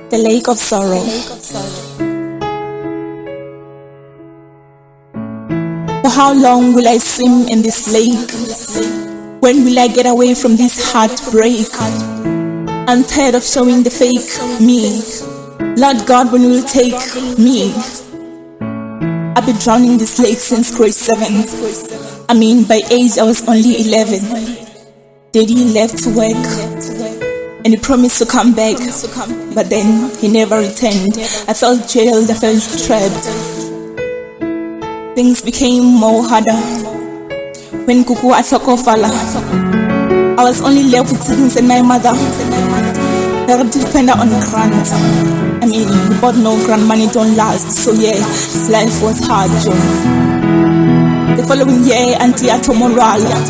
The Lake of Sorrow. For how long will I swim in this lake? When will I get away from this heartbreak? I'm tired of showing the fake me. Lord God, when will you take me? I've been drowning in this lake since grade 7. I mean, by age I was only 11. Daddy left to work and he promised to come back, but then he never returned. I felt jailed, I felt trapped. Things became more harder when Kuku atakofala. I was only left with siblings and my mother. They were dependent on grant. I mean, we bought no grant, money don't last. So yeah, life was hard, Joe. The following year, Auntie Atomorala.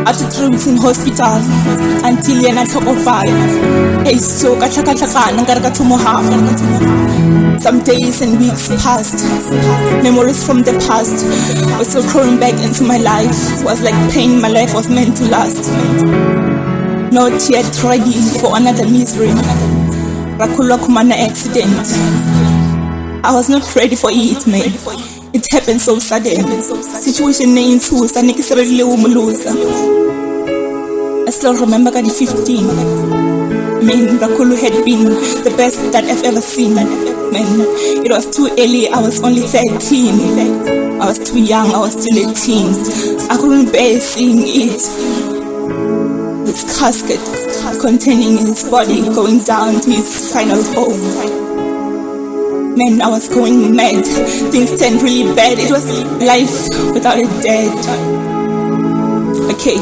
After 3 weeks in hospital, until the night of 5. Hey, so some days and weeks passed. Memories from the past were still crawling back into my life. It was like pain my life was meant to last. Not yet ready for another misery. Rakula Kumana accident. I was not ready for it, man. It happened so sudden. Situation names who I still remember the 15. I mean, Rakulu had been the best that I've ever seen. Man, it was too early. I was only 13. I was too young. I was still a teen. I couldn't bear seeing it. His casket containing his body going down to his final home. Man, I was going mad. Things turned really bad. It was life without a dad. Okay.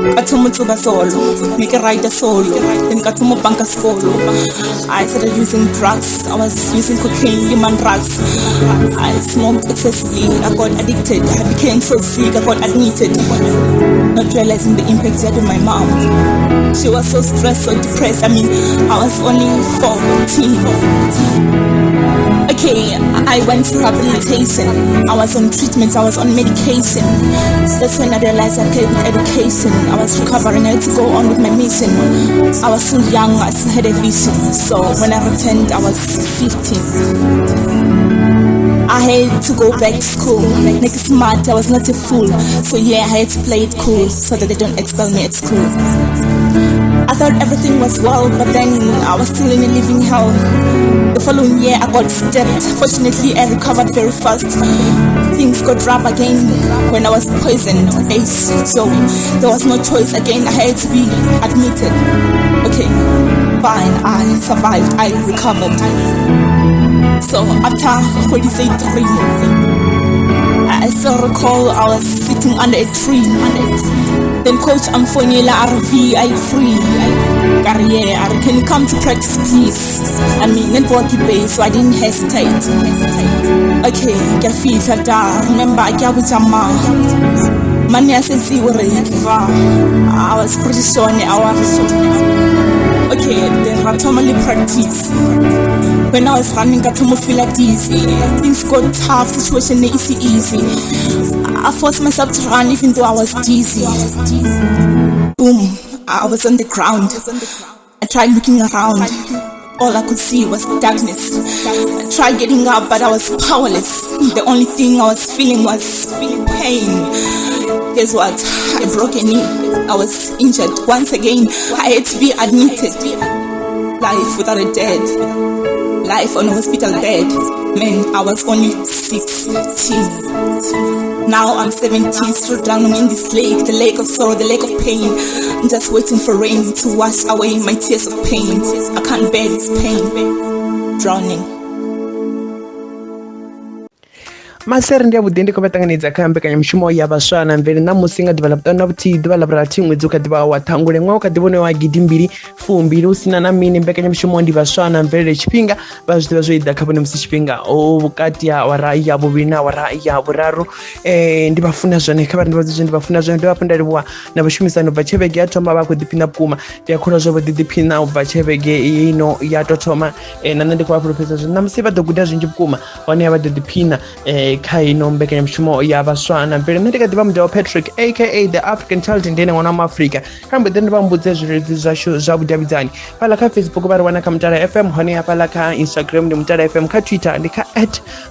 Katumutuba solo, make a rider solo, then Katumu banka solo. I started using drugs. I was using cocaine, human drugs. I smoked excessively. I got addicted. I became so sick. I got admitted. Not realizing the impact it had on my mom. She was so stressed, so depressed. I mean, I was only 14. Okay, I went for rehabilitation. I was on treatment, I was on medication. That's when I realized I played with education. I was recovering, I had to go on with my mission. I was still young, I still had a vision. So when I returned, I was 15. I had to go back to school. Make it smart, I was not a fool. So yeah, I had to play it cool so that they don't expel me at school. I thought everything was well, but then I was still in a living hell. The following year I got stabbed. Fortunately I recovered very fast. Things got rough again when I was poisoned. So there was no choice again, I had to be admitted. Okay, fine, I survived, I recovered. So after 46 degrees, I still recall I was sitting under a tree. Then Coach Amfonila RV, I free. Career, can you come to practice please? I mean, network base, so I didn't hesitate. Okay, Kafita, remember I got with Jama. Mania says you were I was pretty sure in the hour. Okay, then Ratomali practice. When I was running, got to feel like easy. Things got tough, situation easy. I forced myself to run even though I was dizzy. Boom, I was on the ground. I tried looking around. All I could see was darkness. I tried getting up, but I was powerless. The only thing I was feeling was pain. Guess what? I broke a knee. I was injured. Once again, I had to be admitted. Life without a dad. Life on a hospital bed. Man, I was only 16. Now I'm 17, still drowning in this lake, the lake of sorrow, the lake of pain. I'm just waiting for rain to wash away my tears of pain. I can't bear this pain. Drowning. Masere ndi avhuḓi ndi khou vha ṱanganedza kha mbekanyamushumo ya vhaswa na mvele na musi nga ḓuvha ḽa vhuṱanu na vhuthihi ḓuvha ḽa vhurathi ṅwedzi u kha ḓivha wa ṱhangule ṅwaha u kha ḓivha une wa gidimbili fumbili husina na mini. Mbekanyamushumo ndi vhaswa na mvelele tshifhinga vha zwi ḓivha zwo ida kha vhone musi tshifhinga vhukati ha awara ya vhuvhili na awara ya vhuraru. Ndi vha funa zwone kha vha ndi vha ndi vha funa zwone. Ndi vha funa livhuwa na vhashumisani ubva tshelede ya thoma vha khou ḓiphina vhukuma. Ndi a kholwa zwo vho ḓiphina ubva tshelede ino ya tou thoma na nṋe ndi khou vha fhulufhedza zwone na musi vha ḓo guda zwinzhi vhukuma hone vha ḓo ḓiphina kha ino mbekanyamushumo ya vhaswa na mvele. Nṋe ndi kha ḓivha Mudau Patrick aka the African Child ndine ṅwana wa Afrika. Kha mbe ḓe ndi vha mbudze zwileludzi zwashu zwavhuḓi vhudavhidzani fhaḽa kha Facebook vha ri wana kha Mutala FM, hone hafhaḽa kha Instagram ndi Mutala FM, kha Twitter ndi kha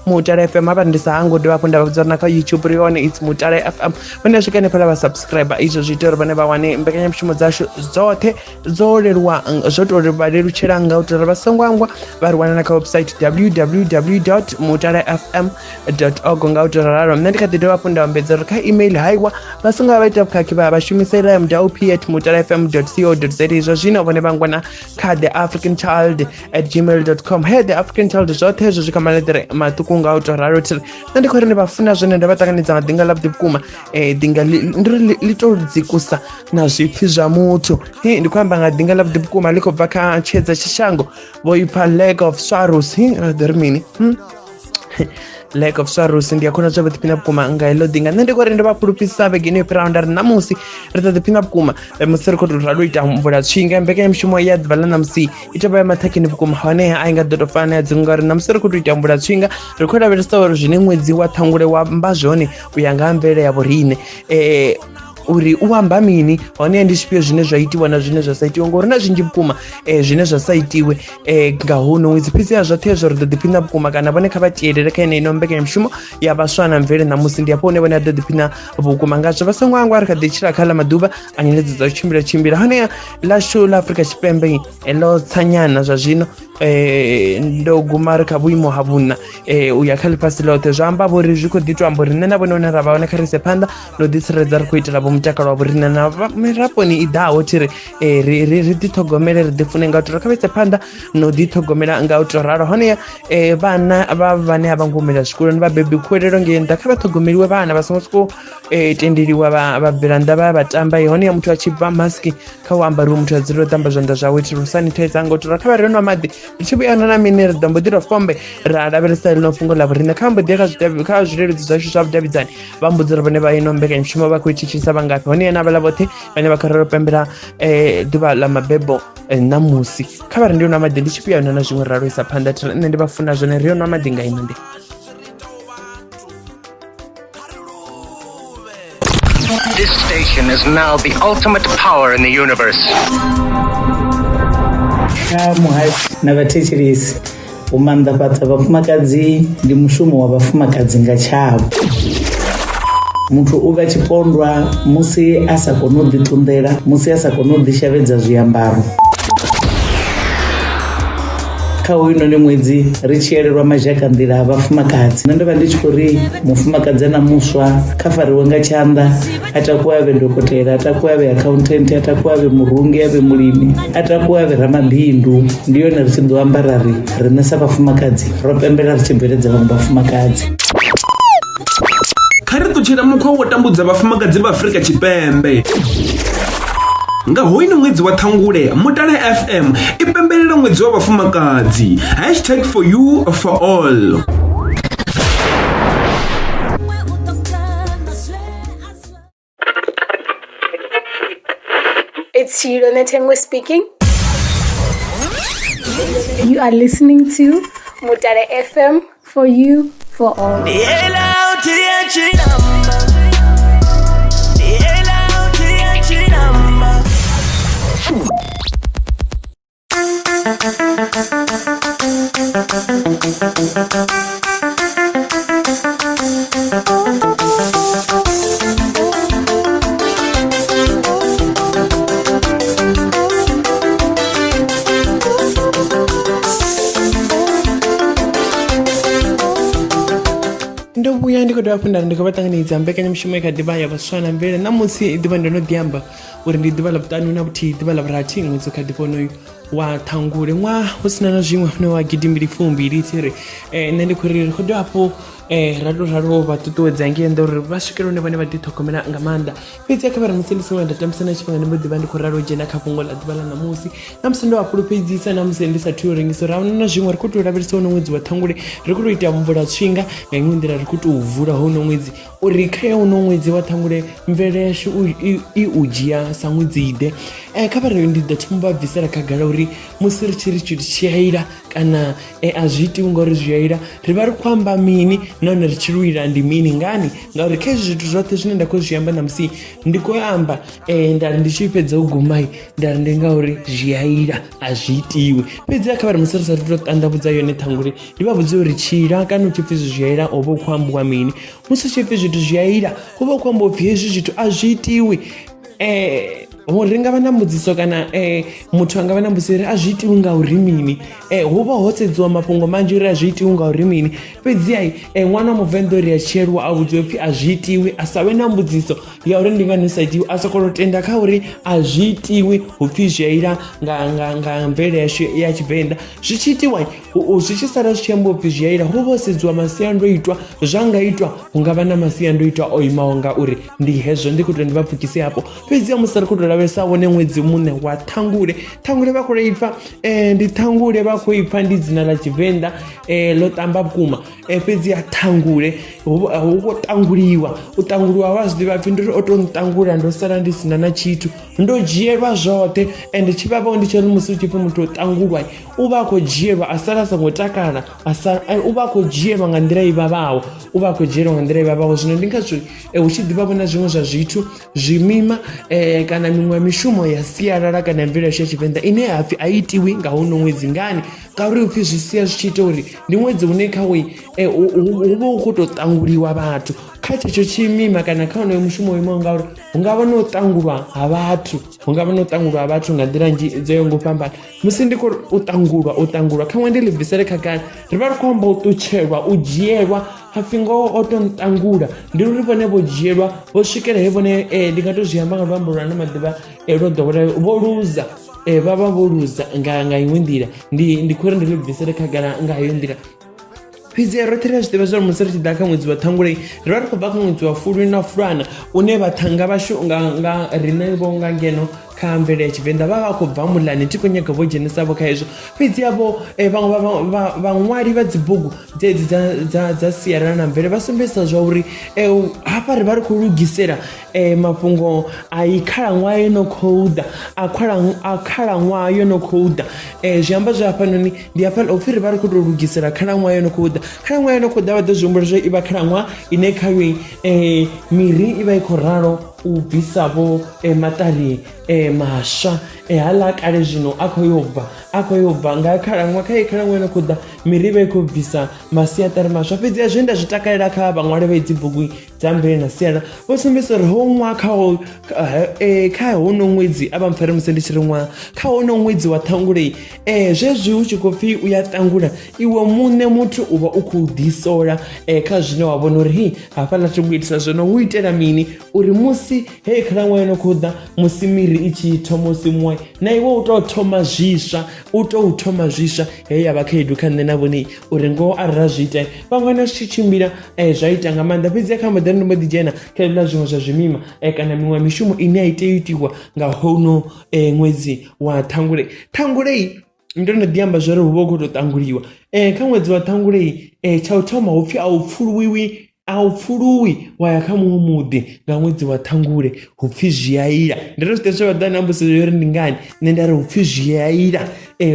@Mutala FM, hafha ndi sa hangwe dovha hafhu nda vha vhudza na kha YouTube ri hone it's Mutala FM. Vhone swika hanefhaḽa vha subscribe, izwo zwi ita uri vhane vha wane mbekanyamushumo dzashu dzoṱhe dzo leluwa, zwo to ri vha lelutshela nga u tori vha songo angwa. Vha ri wana na kha website www.mutalafm.org nga u tori ralo. Nṋe ndi kha ḓi dovha hafhu nda vhambedza uri kha email haiwa vha songo vha ita vhukhakhi vha shumisa mdaup@mutalafm.co.za. izwo zwino vhone vha ngwana kha theafricanchild@gmail.com. theafricanchild zwoṱhe hezwo zwi kha maḽeḓere maṱuku nga u tori ralo. Nṋe ndi khou ri ndi vha funa zwone nda vha ṱanganedza nga ḓinga ḽavhuḓi vhukuma, ḓinga ndi ḽi to dzikusa na zwipfi zwa muthu. Ndi khou amba nga ḓinga ḽavhuḓi vhukuma ḽi khou bva kha tshedza tshishango vho ipha Lake of Sorrows. ḓi ri mini Lake of Sorrows. Ndi a khona zwa vhuḓiphina vhukuma nga heḽo ḓinga. Nṋe ndi khou ri ndi vha pfulufhisa vhege ino i fhiraho nda ri ṋamusi ri ḓo ḓiphina vhukuma musi ri khou tou ralo ita mvula tshinga. Mbekanyamushumo ya ḓuvha ḽa ṋamusi i tou vha ya maṱhakheni vhukuma, honeha a i nga ḓo tou fana ya dzinwe ngauri ṋamusi ri khou tou ita mvula tshinga ri khou lavhelesa uri zwine ṅwedzi wa Ṱhangule wa mba zwone u ya nga ha mvelele ya vhoriṋe, uri u amba mini, hone ndi zwifhio zwine zwa itiwa na zwine zwa sa itiwe, ngori na zwinzhi vhukuma zwine zwa sa itiwe nga huno ṅwedzi. Fhedziha zwoṱhe hezwo ri ḓo ḓiphina vhukuma, kana vhone kha vha tielele kha ino mbekanyamushumo ya vhaswa na mvelele ṋamusi. Ndi hafho hune vhone a ḓo ḓiphina vhukuma ngazwo. Vha songo angwa ri kha ḓi tshila kha ḽa maḓuvha a nyeledzo dza u tshimbila honeha ḽashu ḽa Afrika Tshipembe ḽo tsanyana zwa zwino, ndo guma ri kha vhuimo ha vhuṋa u ya kha ḽifhasi ḽoṱhe. Zwa amba vhori zwi khou ḓi to amba uri nṋe na vhone hune ra vha hone kha ri ise phanḓa no ḓitsireledza ri khou itela vho mutakalo wa vhoriṋe na mirafoni i ḓaho thiri ri ḓiṱhogomele ri ḓifune nga u tori kha vha ise phanḓa no ḓiṱhogomela nga u to ralo. Honeha vhana vhane a vha ngo humela zwikoloni, vhabebi khuwelelo ngei nnḓa kha vha ṱhogomeliwe vhana vha songo sokou tendeliwa vha bvela nnḓa vha tamba. Honeha muthu a tshi bva maski kha u ambariwe, muthu a dzule o ṱamba zwanḓa zwawe thiri u sanitizer nga u tori kha vha ri nwa maḓi ri tshi vhuya na mini ri ḓo mbo ḓi to fombe ra lavhelesa ḽino fhungo ḽa vhoriṋe. Kha mbo ḓi kha zwileludzi zwashu zwa vhudavhidzani vha mbudzi uri vhone vha ino mbekanyamushumo vha khou thithisa vhangafhi. Honeha na vhaḽa vhoṱhe vhane vha kha ri ro pembela ḓuvha ḽa mabebo ṋamusi kha vha ri ndi yo nwa maḓi ndi tshi vhuya na zwiṅwe ralo isa phanḓa thiri nṋe ndi vha funa zwone ri yo nwa maḓi nga ino ndi. This station is now the ultimate power in the universe. Muhaji na vhathetshelesi, u maanḓafhadza vhafumakadzi ndi mushumo wa vhafumakadzi nga tshavho. Muthu u vha tshipondwa musi a sa koni u ḓiṱunḓela, musi a sa koni u ḓishavhedza zwiambaro. Kha hoyunoni ṅwedzi ri tshi elelwa mazhaka nḓila a vhafumakadzi, nṋe ndo vha ndi tshi khou ri mufumakadzi na muswa kha fariwe nga tshanḓa, a takuwe a vhe dokotela, a takuwe a vhe accountant, a takuwe a vhe murungi, a vhe mulimi, a takuwe a vhe ramabindu. Ndi yone ri tshi ḓo ambara riṋe sa vhafumakadzi ro pembela ri tshi bveledza vhaṅwe vhafumakadzi. Kha ri ṱutshela mukhwa wo tambudza vhafumakadzi vha Afrika Tshipembe. Nga hoyino ṅwedzi wa Ṱhangule, Mutala FM i pembelela ṅwedzi wa vhafumakadzi. #4you for all. It's Shiro Netengwe speaking. You are listening to Mutala FM, for you, for all. Ndo vhuya ndi khou dovha hafhu nda ndi khou vha ṱanganedza mbekanyamushumo i kha ḓivha ya vhaswa na mvelele. Ṋamusi ḓuvha ndo no ḓi amba uri ndi ḓuvha ḽa vhuṱanu na vhuthihi, ḓuvha ḽa vhurathi ṅwedzi kha ḓivha onoyu wa Ṱhangule, ṅwaha hu sina na zwiṅwe une wa 2022 thiri. Nṋe ndi khou ri ri khou dovha hafhu ra tou ralo vha ṱuṱuwedza ngei nnḓa uri vha swikele hune vhone vha ḓiṱhogomela nga maanḓa. Fhedzi kha vha ri musi ndi songo nda tambisa na tshifhinga ndi mbo ḓi vha ndi khou ralo dzhena kha fhungo ḽa ḓuvha ḽa ṋamusi. Ṋamusi ndo vha fhulufhedzisa, ṋamusi ndi sathu u rengisa uri a huna na zwiṅwe ri khou tou lavhelesa hono ṅwedzi wa Ṱhangule, ri khou tou ita mvula tswinga nga iṅwe nḓila ri khou tou vula hono ṅwedzi uri kha hono ṅwedzi wa Ṱhangule mvelele yashu i u dzhia sa ṅwedzi ḓe. kha vha ndi ḓo thoma bvisela khagala uri musi ri tshi ri tshithu tshi a ila kana a zwi itiwi ngauri zwi a ila ri vha ri khou amba mini nahone ri tshi lwila ndi mini ngani ngauri kha hezwi zwithu zwoṱhe zwine nda khou zwi amba namusi ndi khou amba ndari ndi tshi fhedza u gumai ndari ndi ngauri zwi a ila a zwi itiwi fhedziha kha vha ri musi ri sathu tou ṱanḓavhudza yone ṱhangule ndi vha vhudze uri tshila kana u tshi pfhi zwi a ila u vha u khou ambiwa mini musi u tshi pfhi zwithu zwi a ila u vha u khou amba upfhi hezwi zwithu a zwi itiwi ri nga vha na mbudziso kana muthu anga vha na mbudziso uri a zwi itiwi nga uri mini hu vha ho sedziwa mafhungo manzhi uri a zwi itiwi nga uri mini fhedziha ṅwana wa muvenḓa uri a tshieluwa a vhudziwa upfhi a zwi itiwi a sa vhe na mbudziso ya uri ndi ngani sa itiwi a sokou tenda kha uri a zwi itiwi hupfhi zwi a ila nga mvelele yashu ya Tshivenḓa zwi tshi itiwa zwi tshi sala zwi tshi amba upfhi zwi a ila hu vha ho sedziwa masiandoitwa zwa nga itwa hu nga vha na masiandoitwa o imaho ngauri ndi hezwo ndi khou tou ndi vha pfukise hapo fhedziha musi ri khou tou lavhelesa wone ṅwedzi muṋe wa ṱhangule vha khou ipfha ndi ṱhangule vha khou ipfha ndi dzina ḽa Tshivenḓa ḽo ṱamba vhukuma fhedziha ṱhangule hu khou ṱanguliwa u ṱanguliwa vha zwi ḓivha pfhi ndi uri o tou nṱangula ndo sala ndi sina na tshithu ndo dzhielwa zwoṱhe ende tshi vhavhaho ndi tshori musi u tshi pfhi muthu o ṱangulwa u vha a khou dzhielwa a sala a songo takala u vha a khou dzhielwa nga nḓila i vhavhaho u vha a khou dzhielwa nga nḓila i vhavhaho zwino ndi ngazwo hu tshi ḓivha vhona zwiṅwe zwa zwithu zwimima kana miṅwe mishumo ya sialala kana mvelele yashu ya Tshivenḓa ine ya pfhi a itiwi nga hono ṅwedzi ngani ngauri upfhi zwi sia zwi tshi ita uri ndi ṅwedzi une khawe hu vha hu khou tou ṱanguliwa vhathu kha tshetsho tshimima kana kha honoyo mushumo wo imaho ngauri hu nga vha na u ṱangulwa ha vhathu nga nḓila nnzhi dzo yaho nga u fhambana musi ndi khou u ṱangulwa kha ṅwe ndi ḽi bvisele khagala ri vha ri khou amba u ṱutshelwa u dzhielwa hapfhi ngoho o tou nṱangula ndi uri vhone vho dzhielwa vho swikela he vhone ndi nga tou zwi amba nga luambo lwa ano maḓuvha lwo ḓowela vho luza vha vha vho luza nga iṅwe nḓila ndi khou ri ndi ḽi bvisele khagala nga heyo nḓila fhedziha roṱhe ri a zwi ḓivha zwa uri musi ri tshi ḓa kha ṅwedzi wa ṱhangule ri vha ri khou bva kha ṅwedzi wa fulwi na fulwana une vhaṱhanga vhashu nga riṋe vho nga ngeno kha mvelele ya Tshivenḓa vha vha khou bva muḽani thi khou nyaga vho dzhenisavho kha hezwo fhedziha vho vhaṅwali vha dzibugu dzedzi dza sialala na mvelele vha sumbedzisa zwa uri hafha ri vha ri khou lugisela mafhungo a i khalaṅwaha yo no khou ḓa a khalaṅwaha yo no khou ḓa zwi amba zwa hafhanoni ndi hafha upfhi ri vha ri khou tou lugisela khalaṅwaha yo no khou ḓa khalaṅwaha yo no khou ḓa vha ḓo zwi humbula zwo i vha khalaṅwaha ine khayo miri i vha i khou ralo u bvisavho maṱari maswa haḽa kale zwino a khou yo bva nga khalaṅwaha kha i khalaṅwaha yo no khou ḓa miri i vha i khou bvisa masiaṱari maswa fhedziha zwine nda zwi takalela kha vhaṅwali vha dzibugu dza mvelele na sialala vho sumbedzisa uri ho ṅwaha kha hono ṅwedzi a vha mpfare musi ndi tshi ri ṅwaha kha hono ṅwedzi wa ṱhangule zwezwi hu tshi khou pfhi u ya ṱangula iwe muṋe muthu u vha u khou ḓisola kha zwine wa vhona uri hafhaḽa thi ngo itisa zwino hu itela mini uri musi hei khalaṅwaha yo no khou ḓa musi miri i tshi thoma u simuwa na iwe u tou thoma zwiswa heyi ya vha khaedu kha nṋe na vhone uri ngoho arali ra zwi ita vhaṅwana zwi tshi tshimbila zwa ita nga maanḓa fhedziha kha maḓani ndi mbo ḓi dzhena kha hezwiḽa zwiṅwe zwa zwimima kana miṅwe mishumo ine a i tea u itiwa nga hono ṅwedzi wa ṱhangule ndo no ḓi amba zwa uri hu vha u khou tou ṱanguliwa kha ṅwedzi wa ṱhangule tsha u thoma hu pfhi a u pfuluwi wa ya kha muṅwe muḓi nga ṅwedzi wa ṱhangule hupfhi zwi a ila ndi ri zwi ḓe zwa vha ḓa na mbudziso yo ri ndi ngani nṋe nda ri hupfhi zwi a ila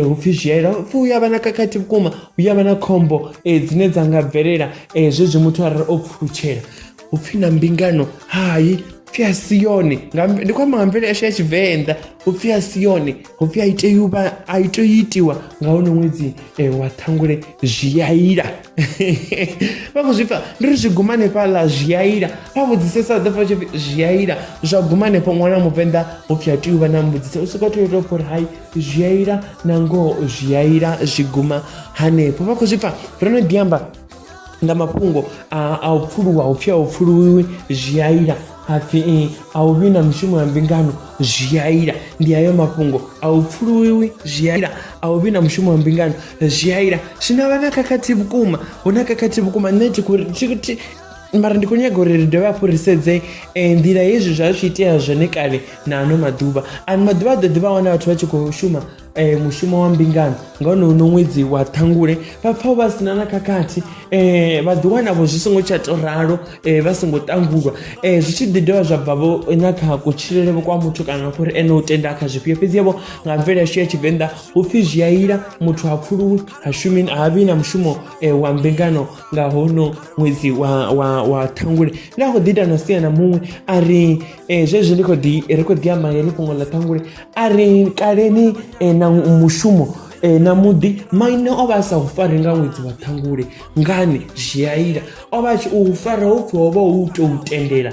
hupfhi zwi a ila upfhi hu ya vha na khakhathi vhukuma hu ya vha na khombo dzine dza nga bvelela zwezwi muthu arali o pfulutshela hupfhi na mbingano hayi upfhi a si yone ndi khou amba nga mvelele yashu ya Tshivenḓa upfhi a si yone upfhi a i tea u itiwa nga hono ṅwedzi wa ṱhangule zwi a ila vha khou zwi pfha ndi ri zwi guma hanefhaḽa zwi a ila vha vhudzisesa ḓo pfha tshipfi zwi a ila zwa guma hanefho ṅwana wa muvenḓa upfhi a tea u vha na mbudziso u sokou tea u tou pfha uri hayi zwi a ila na ngoho zwi a ila zwi guma hanefho vha khou zwi pfha ro no ḓi amba nga mafhungo a u pfuluwa upfhi a u pfuluwiwi zwi a ila hapfhi a u vhi na mishumo ya mbingano zwi a ila ndi hayo mafhungo a u pfuluwiwi zwi a ila a u vhi na mushumo wa mbingano zwi a ila zwino vha na khakhathi vhukuma hu na khakhathi vhukuma nṋe mara ndi khou nyaga uri ri dovhe hafhu ri sedze nḓila hezwi zwa zwi tshi itea zwone kale na ano maḓuvha a ḓo ḓi vha wana vhathu vha tshi khou shuma mushumo wa mbingano nga honono ṅwedzi wa ṱhangule vha pfha vha sina na khakhathi vha ḓiwanavho zwi songo tsha to ralo vha songo ṱangulwa zwi tshi ḓi dovha zwa bvavho na kha kutshilele kwa muthu kana kuri ene u tenda kha zwifhio. Fhedzi yavho nga mvele yashu ya Tshivenḓa hupfi zwi a ila muthu ha pfhuluwi ha shumi ha vhi na mushumo wa mbingano nga hono ṅwedzi wa ṱhangule. Ndi a khou ḓi ita na sia na muṅwe a ri zwezwi ri khou ḓi amba heḽi fhungo ḽa ṱhangule a ri kaleni na mushumo na muḓi maine o vha a sa u fari nga ṅwedzi wa ṱhangule ngani zwi a ila o vha tshi u fara hupfi ho vha hu tou tendela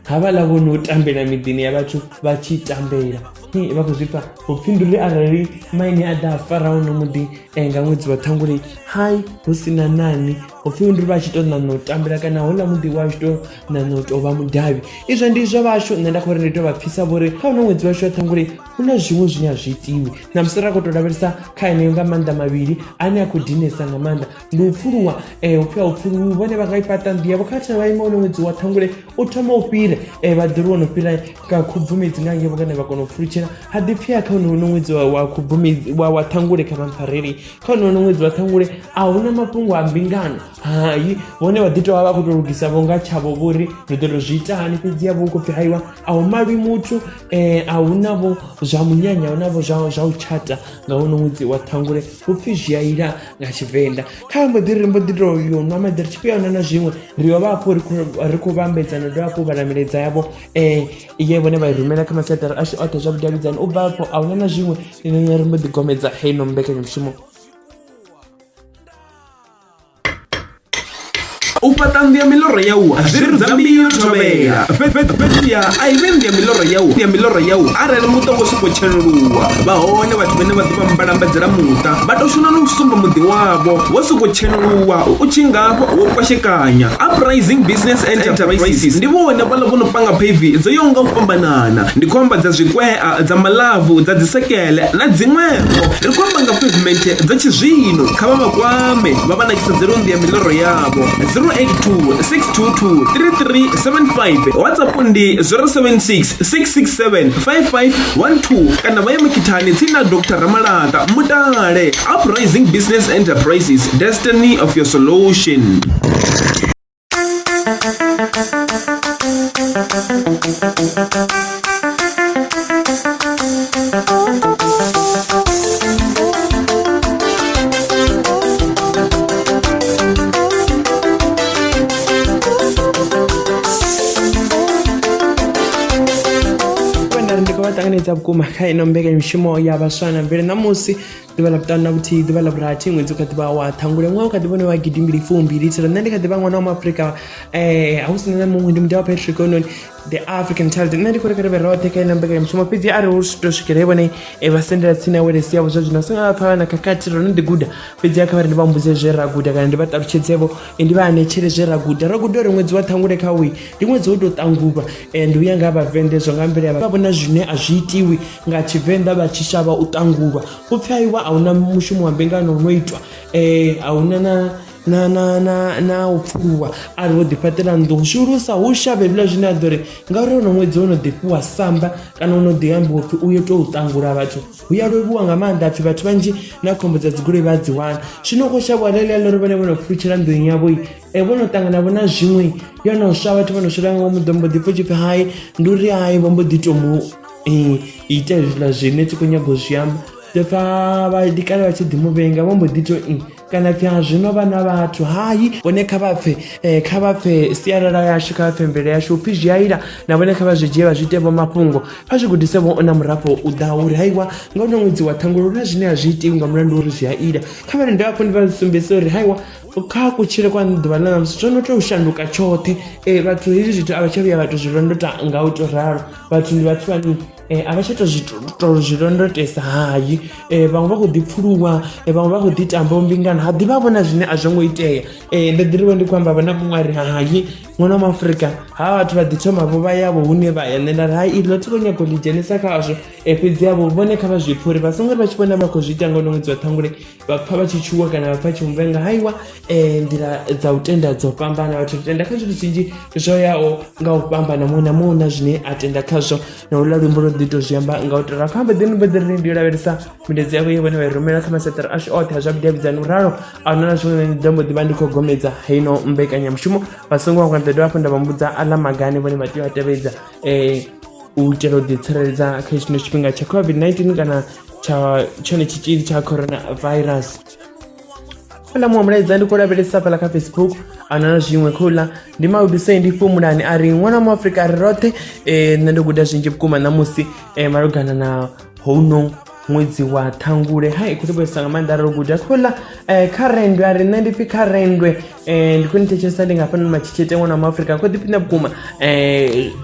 havhaḽa vho no tambela miḓini ya vhathu vha tshi tambela vha khou zwi pfha hupfi ndi uri arali maine a ḓa a fara hono muḓi nga ṅwedzi wa ṱhangule hai hu sina nani hupfi ndi vha tshi tou na no tambela kana houḽa muḓi wa tshi tou na no tou vha mudavhi. Izwo ndi zwa vhashu nṋe nda khou ri ndi tou vha pfhisa vho uri kha uno ṅwedzi washu wa ṱhangule hu na zwiṅwe zwine a zwi itiwi na musi ra khou tou lavhelesa kha eneyo nga maanḓa mavhili ane a khou dinesa nga maanḓa ndi u pfuluwa hupfi a u pfuluwi vhone vha nga i fhaṱa nnḓu yavho kha thina vha ima uno ṅwedzi wa ṱhangule u thoma u fhire vha ḓori wo no fhira ka khubvumedzi nga ngevho kana vha kona u pfulutshela ha ḓi pfhi kha uno ṅwedzi wa khubvumedzi wa ṱhangule kha vhampfareli kha uno ṅwedzi wa ṱhangule a huna mafhungo a mbingano hai vhone vha ḓi tou vha vha khou tou lugisavho nga tshavho vhori ri ḓo tou zwi ita hani. Fhedzi yavho khou pfhi haiwa a hu malwi muthu a hunavho zwa munyanya a hunavho zwa u tshata nga hono ṅwedzi wa ṱhangule hupfi zwi a ila nga Tshivenḓa. Kha mbo ḓi ri mbo ḓi tou yo nwa maḓi ri tshi khou ya na zwiṅwe ri yo vha hafho ri khou vhambedzana dovha hafhu vha na milaedza yavho ye vhone vha i rumela kha masiaṱari ashu oṱhe zwa vhudavhidzani u bva hafho a huna na zwiṅwe ine ri mbo ḓi gomedza heino mbekanyamushumo. U fhaṱa nnḓu ya miḽoro yau zwi ri dza mbili thovhela fhedziha a i vhe nnḓu ya miḽoro yau arali muṱa wo sokou tshenguluwa vha hone vhathu vhane vha ḓivha mbalambadzela muṱa vha tou shuma na u sumba muḓi wavho wo sokou tshenguluwa u tshi ngafho wo kwashekanya. Uprising Business Enterprises ndi vhone vhaḽa vho no panga phavi dzo yaho nga u fhambanana ndi khou amba dza zwikwea dza maḽavu dza dzisekele na dziṅwepo ri khou amba nga pavement dza tshizwino kha vha vhakwame vha vha nakisedzela nnḓu ya miḽoro yavho 082-622-3375 WhatsApp ndi 076-667-5512 kana vha ye Mekhithani tsini na Dr. Ramalata Mutale. Uprising Business Enterprises, destiny of your solution. ṱanganedza vhukuma kha ino mbekanyamushumo ya vhaswa na mvele ṋamusi ḓuvha ḽa vhuṱanu na vhuthihi ḓuvha ḽa vhurathi ṅwedzi u kha ḓivha wa ṱhangule ṅwaha u kha ḓivha wa gidimbili fumbili thelo nṋe ndi kha ḓivha ṅwana wa muafrika a hu sina na muṅwe ndi muḓi wa Patrick ononi the African child. Nṋe ndi khou ri kha roṱhe kha ino mbekanyamushumo fhedzi arali hu tou swikela he vhone vha sendela tsini awele si yavho zwa zwino songa vha pfha vha na khakhathi ro no ḓi guda fhedzi kha vhari ndi vha mbudze zwe ra guda kana ndi vha ṱalutshedzevho ndi vha anetshele zwe ra guda uri ṅwedzi wa ṱhangule kha wi ndi ṅwedzi wo tou ṱangulwa ndi u ya nga vhavenḓa zwo nga mvele vha vhona zwine a zwi itiwi nga Tshivenḓa vha tshi shavha u ṱangulwa hupfi aiwa a huna mushumo wa mbingano no itwa a huna na u pfuluwa ari wo ḓi fhaṱela nnḓu shulusa hu shavhe hezwiḽa zwine a ḓo ri ngauri ono ṅwedzi wo no ḓi fhiwa samba kana ono ḓi ambiwa upfhi u yo tou ṱangula vhathu hu ya leluwa nga maanḓa pfhi vhathu vhanzhi na khombo dza dzigoloi vha dzi wana. Zwino khou shavhiwa ḽeḽia ḽori vhone vho no pfulutshela nnḓuni yavho vho no ṱanganavho na zwiṅwe yo no swa vhathu vho no swela nga ngomu ḓo mbo ḓi pfha tshipfi hai ndi uri hai vho mbo ḓi to mu ita hezwiḽa zwine tshi khou nyaga u zwi amba pfha vhaḓikale vha tshi ḓi muvhenga vho mbo ḓi to kana pfhi zwino vha na vhathu hai vhone kha vha pfhe sialala yashu kha vha pfhe mvele yashu upfhi zwi a ila na vhone kha vha zwi dzhie vha zwi itevho mafhungo vha zwi gudisevho na murafho u ḓaho uri haiwa nga uno ṅwedzi wa ṱhangule huna zwine a zwi itiwi nga mulandu uri zwi a ila kha vhari ndi hafho ndi vha sumbedzisa uri haiwa kha kutshile kwa ḓuvha ḽa ṋamusi zwo no tou shanduka tshoṱhe vhathu hezwi zwithu a vha tsha vhuya vhathu zwi londota nga u tou ralo vhathu ndi vhathu vhane a vha tsha tou zwi londotesa hai vhaṅwe vha khou ḓi pfuluwa vhaṅwe vha khou ḓi tamba mbingano ha ḓi vha vhona zwine a zwo ngo itea ndo ḓi ri vho ndi khou amba vha na muṅwe ari hai ṅwana wa muafrika ha vhathu vha ḓi thomavho vha yavho hune vha ya nṋe nda ri hai iḽo thi khou nyaga u ḽi dzhenisa khazwo fhedzi yavho vhone kha vha zwi pfha uri vha songo ri vha tshi vhona vha khou zwi ita nga uno ṅwedzi wa ṱhangule vha pfha vha tshi tshuwa kana vha pfha tshi mvenga haiwa nḓila dza u tenda dzo fhambana vhathu tenda kha zwithu zwinzhi zwo yaho nga u fhambana muṅwe na muṅwe na zwine a tenda khazwo na uḽa luimbo lwo ḓi tou zwi amba nga u tou kha mba ḓi ni mbaḓi ri ndi yo lavhelesa mindedzi yavho ye vhone vha i rumela kha maseṱari ashu oṱhe a zwa vhudavhidzani uralo a huna na zwiṅwe ndi ḓo mbo ḓi vha ndi khou gomedza heino mbekanyamushumo vha songo wanga ndi dovha hafhu nda vha mbudza aḽa magane vhone vha tea u a tevhedza u itela u ḓitsireledza kha tshino tshifhinga tsha COVID-19 kana tsha tshone tshitzhili tsha coronavirus. Fhala muṅwe mulaedza ndi khou lavhelesa fhala kha Facebook ana na zwiṅwe khouḽa ndi Maudisei ndi Fumulani a ri ṅwana wa Afrika a ri roṱhe nṋe ndo guda zwinzhi vhukuma ṋamusi malugana na houno ṅwedzi wa ṱhangule hai khou tivhesa nga maanḓa ro guda khouḽa kha rendwe a ri nṋe ndi pfhi kha rendwe ndi khou ni thetshelesa ndi nga fhano matshitshete ṅwana wa Afrika khou ḓiphina vhukuma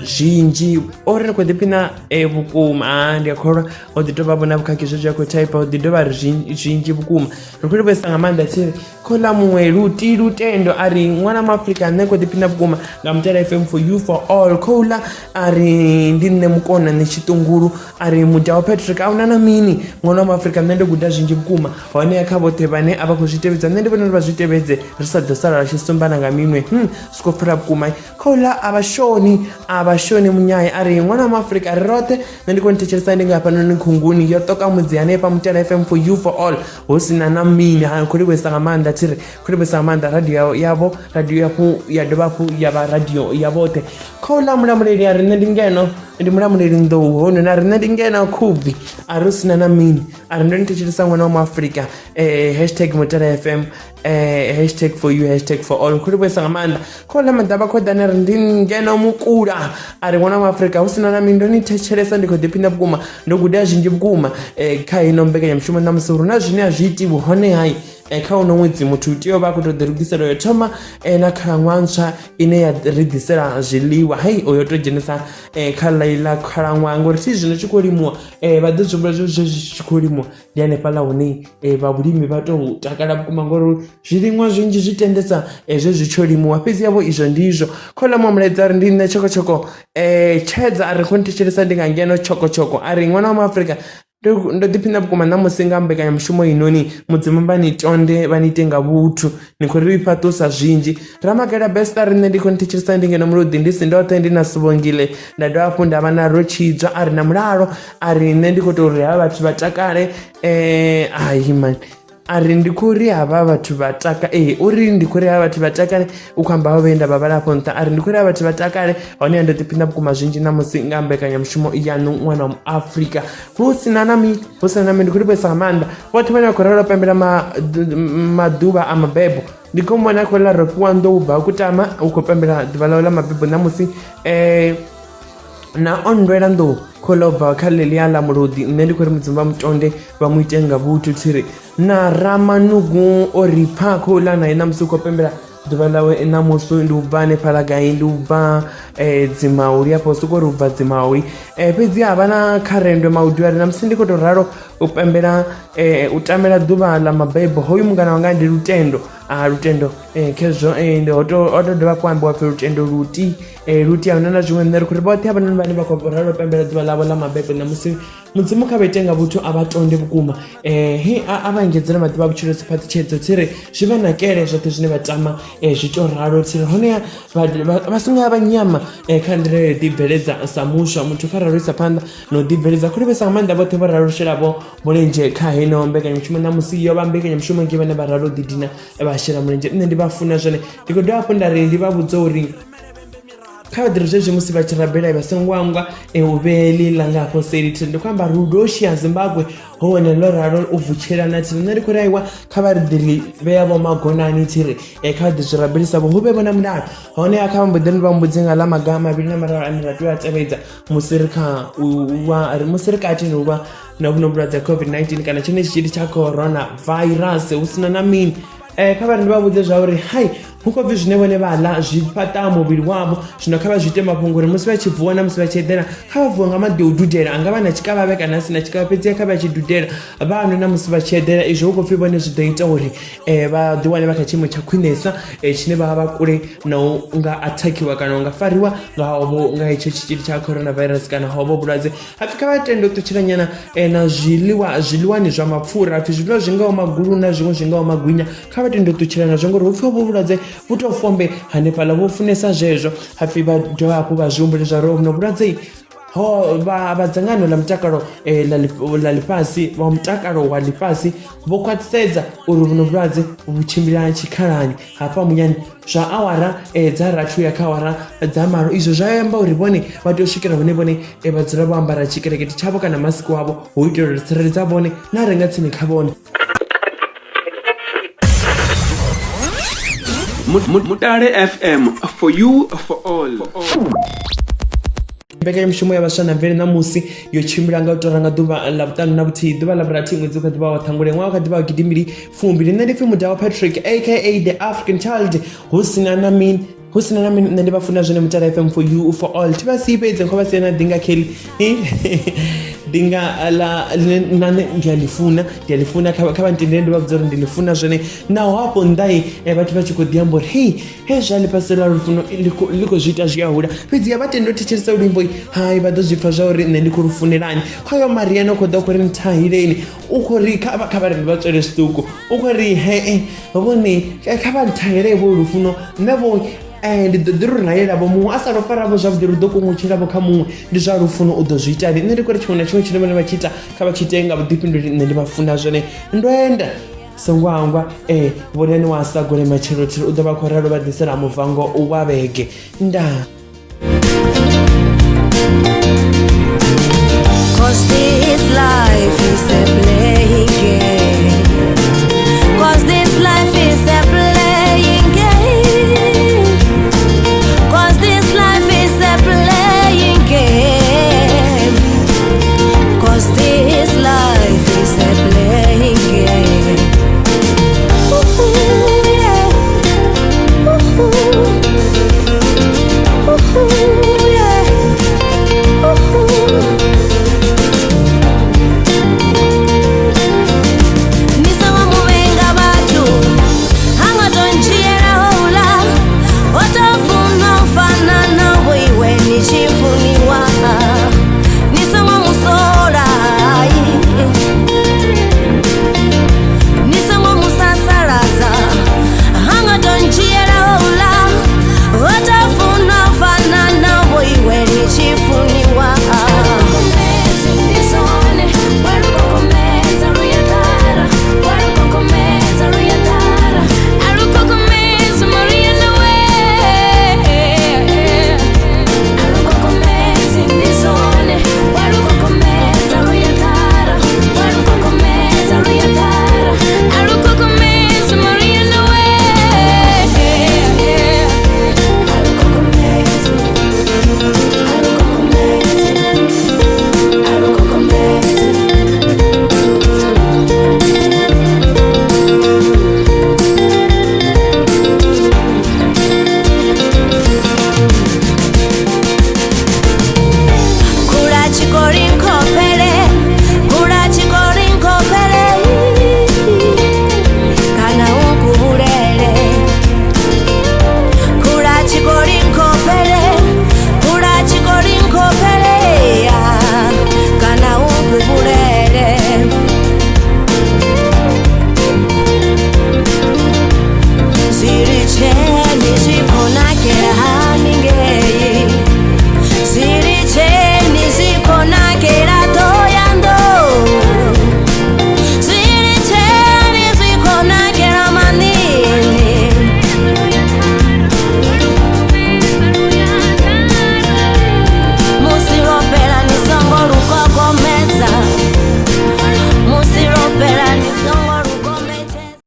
zwinzhi ori ri khou ḓiphina vhukuma ndi a kholwa o ḓi tovha vhona vhukhakhi zwe zwi a khou thaipa o ḓi dovha ri zwinzhi vhukuma ri khou tivhesa nga maanḓa tshiri khouḽa muṅwe lutendo a ri ṅwana wa Afrika nṋe khou ḓiphina vhukuma nga Mutala FM for you for all khouḽa a ri ndi nṋe mukona nṋe tshiṱungulu a ri Mudau Patrick a una na mini ṅwana wa Afrika nṋe ndo guda zwinzhi vhukuma honeha kha vhoṱhe vhane a vha khou zwi tevhedza nṋe ndi vhona uri vha zwi tevhedze ri sa ḓo sala ri tshi sumbana nga miṅwe siko fhira vhukuma khouḽa a vhashoni munyaye a ri ṅwana wa Afrika ri roṱhe nṋe ndi khou ni thetshelesa ndi nga hafhanoni khunguni yo ṱoka mudzi hanefha Mutala FM for you for all hu sina na mini khou livhuwesa nga maanḓa tsiri khou livhuwesa nga maanḓa radio yavho radio yapo ya dovha hafhu ya vha radio ya vhoṱhe khouḽa mulamuleli a ri nṋe ndi ngeno ndi mulamuleli nḓou hono na ri nṋe ndi ngeno khubvi a ri sina na mini a ri ndo ni thetshelesa ṅwana wa Afrika #Mutala FM hashtag for you hashtag for all khou livhuwesa nga maanḓa khouḽa maḓavha khoḓana ri ndi ngeno mukula a ri ṅwana wa Afrika hu sina na mini ndo ni thetshelesa ndi khou ḓiphina vhukuma ndo guda zwinzhi vhukuma kha ino mbekanyamushumo ṋamusi uri na zwine a zwi itiwi hone hai kha uno ṅwedzi muthu u tea u vha a khou tou ḓilugisela yo thoma na khalaṅwaha ntswa ine ya ri ḓisela zwiḽiwa hei o yo tou dzhenisa kha ḽa khalaṅwaha ngori thi zwino tshi khou limiwa vha ḓo zwi humbula zwi tshi khou limiwa ndi hanefhaḽa hune vha vhulimi vha tou takala vhukuma ngori zwiliṅwa zwinzhi zwi tendesa zwe zwi tsho limiwa fhedzi yavho izwo ndi izwo khouḽa muṅwe mulaedza a ri ndi nṋe tshokotshoko tshedza a ri khou ni thetshelesa ndi nga ngeno tshokotshoko a ri ṅwana wa Afrika ndo ḓiphina vhukuma ṋamusi nga mbekanyamushumo inoni mudzimu vha ni tonde vha ni ite nga vhuthu ni khou ri fhaṱusa zwinzhi Ramakela Best a ri nṋe ndi khou ni thetshelesa ndi ngeno mulodi ndi si ndoṱhe ndi na Sivongile nda dovha hafhu nda vha na Rotshidzwa a ri na Mulalo a ri nṋe ndi khou tou ri havha vhathu vha takale ai man a ri ndi khou ri havha vhathu vha takale uri ndi khou ri havha vhathu vha takale u khou amba vhe nda vha vhalafho nṱha a ri ndi khou ri havha vhathu vha takale honeha ndo ḓiphina vhukuma zwinzhi ṋamusi nga mbekanyamushumo yanu ṅwana wa Afrika hu sina na mini ndi khou livhuwesa nga maanḓa vhoṱhe vhane vha khou ralo pembela maḓuvha a mabebo ndi khou mona khou ḽa rofhiwa ndo u bva u kutama u khou pembela ḓuvha ḽawe ḽa mabebo ṋamusi na ondwela nḓou khouḽa u bva kha ḽeḽiya ḽa mulodi nṋe ndi khou ri mudzimu vha mutonde vha mu ite nga vhuthu tsiri na Ramanugu o ri pha khouḽa naye ṋamusi u khou pembela ḓuvha ḽawe ṋamusi ndi u bva hanefhaḽa gai ndi u bva Dzimauli hafho soko ri u bva Dzimauli fhedzi havha na kha rendwe Maudu a ri ṋamusi ndi khou tou ralo u pembela u tamela ḓuvha ḽa mabebo hoyu mungana wanga ndi Lutendo lutendo khezwo o tou dovha hafhu ambiwa pfhi lutendo luti a huna na zwiṅwe nṋe ri khou ri vhoṱhe havhanoni vhane vha khou ralo pembela ḓuvha ḽavho ḽa mabebo ṋamusi mudzimu kha vha ite nga vhuthu a vha tonde vhukuma a vha engedzela maḓuvha a vhutshilo siphaṱitshedzo tsiri zwi vha nakele zwoṱhe zwine vha tama zwi tou ralo tsiri honeha vha songo ya vha nyama kha nḓila yo ḓibveledza sa muswa muthu kha ralo isa phanḓa na u ḓibveledza khou livhesa nga maanḓa vhoṱhe vho ralo shelavo mulenzhe kha heino mbekanyamushumo ṋamusi yo vha mbekanyamushumo nge vhane vha ralo ḓi dina vha shela mulenzhe nṋe ndi vha funa zwone ndi khou dovha hafhu nda ri ndi vha vhudza uri kha vha ḓiri zwezwi musi vha tshi rabela vha songo angwa u vheli ḽa nga hafho seli ndi khou amba Rhodesia Zimbabwe hone ḽo ralo u vutshelana tsini nṋe ndi khou ri aiwa kha vha ri ḓiri vheyavho magonani tsiri kha vha ḓi zwi rabelisa vho hu vhe vhona mulalo honeha kha vha mboḓi vha mbudze nga ḽa maga mavhili na mararu ane ra tea u a tevhedza musi ri kati na u vha na vhuno vhulwadze ha COVID-19 kana tshone tshitzhili tsha coronavirus hu sina na mini kha vha ri ndi vha vhudze zwa uri hai hu khou bvi zwine vhone vha ḽa zwi fhaṱa muvhili wavho zwino kha vha zwi ite mafhungo uri musi vha tshi vuwa na musi vha tshi eḓela kha vha vuwe nga maḓi o dudela anga vha na tshikavhavhe kana a si na tshikavha fhedziha kha vha tshi dudela vhanwe na musi vha tshi eḓela izwo hu khou pfhi vhone zwi ḓo ita uri vha ḓiwane vha kha tshiimo tsha khwinesa tshine vha vha kule na u nga athakhiwa kana u nga fariwa nga hetsho tshitzhili tsha coronavirus kana hovho vhulwadze hapfi kha vha tende u ṱutshela nyana na zwiḽiwani zwa mapfura hapfi zwiḽiwa zwi ngaho magulu na zwiṅwe zwi ngaho magwinya kha vha tende u ṱutshela nazwo ngori hu pfhi hovho vhulwadze vhu tou fombe hanefhaḽa vho funesa zwezwo hapfi vha dovha hafhu vha zwi humbule zwa ro no vhulwadze vha dzangano ḽa mutakalo ḽa ḽifhasi wa mutakalo wa ḽifhasi vho khwaṱhisedza uri vhuno vhulwadze vhu tshimbila tshikhalani hafha muyani zwa awara dza rathu ya kha awara dza malo. Izwo zwa amba uri vhone vha tea u swikela hune vhone vha dzula vho ambara tshikelekete tshavho kana masiki wavho hu itela uri tsireledza vhone na renga tsini kha vhone. Mutale FM, for you, for all. Mbekanyamushumo ya vhaswa na mvele ṋamusi yo tshimbila nga u tou ranga ḓuvha ḽa vhuṱanu na vhuthihi ḓuvha ḽa vhurathi ṅwedzi kha ḓuvha wa ṱhangule ṅwaha kha ḓuvha wa gidimbili fumbili. Nṋe ndi pfhi Mudau Patrick aka the African Child hu sina na mini nṋe ndi vha funa zwone Mutale FM, for you, for all. Thi vha si fhedzi kho vha sia na dinga Kelly dinga nane ndi alifuna kha vha ntendele ndi vha vhudza uri ndi lifuna zwone naho hafho nnḓa vhathu vha tshi khou ḓi amba uri hei zwa ḽifhasi ḽa lufuno ḽi khou zwi ita zwi a hula fhedzi vha tenda u thetshelesa luimbo hai vha ḓo zwi pfha zwa uri nṋe ndi khou lufunelani. Khoyo Mariana u khou ḓa khou ri nthahileni u khou ri kha vha ri vha tswele zwiṱuku u khou ri vhone kha vha nthahile vho lufuno nṋe vho ndi ḓo ḓi ru rayelavho muṅwe a sa tou faravho zwavhuḓi ri ḓo kongotshela kha muṅwe ndi zwa lufuno u ḓo zwi itani. Nṋe ndi khou ri tshiṅwe na tshiṅwe tshine vhone vha tshi ita kha vha tshi ite nga vhuḓifhinduleli nṋe ndi vha funa zwone ndoenda songo hangwa vhonani wa sa gole matshelo u ḓo vha khou ralo vha ḓisela muvango wa vhege ndaa. 'Cause this life is a playing